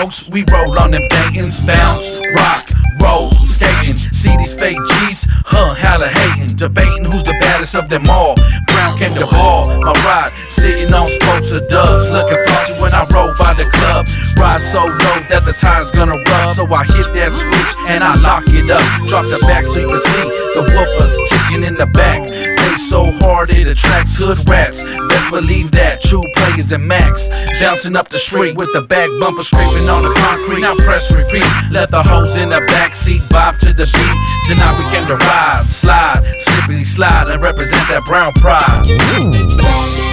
folks, we roll on them bangins, bounce, rock, roll, skating. See these fake G's, hella hating, debating who's the baddest of them all. Brown came to ball, my ride, sitting on spokes of doves, looking flossy when I roll by the club. Ride so low that the tire's gonna rub, so I hit that switch and I lock it up. Drop the back so you can see the woofers kicking in the back. Play so hard it attracts hood rats. Best believe that, true players and max. Bouncing up the street with the back bumper scraping on the concrete. Now press repeat, let the hoes in the backseat bob to the beat. Tonight we came to ride, slide, slippity slide, and represent that brown pride.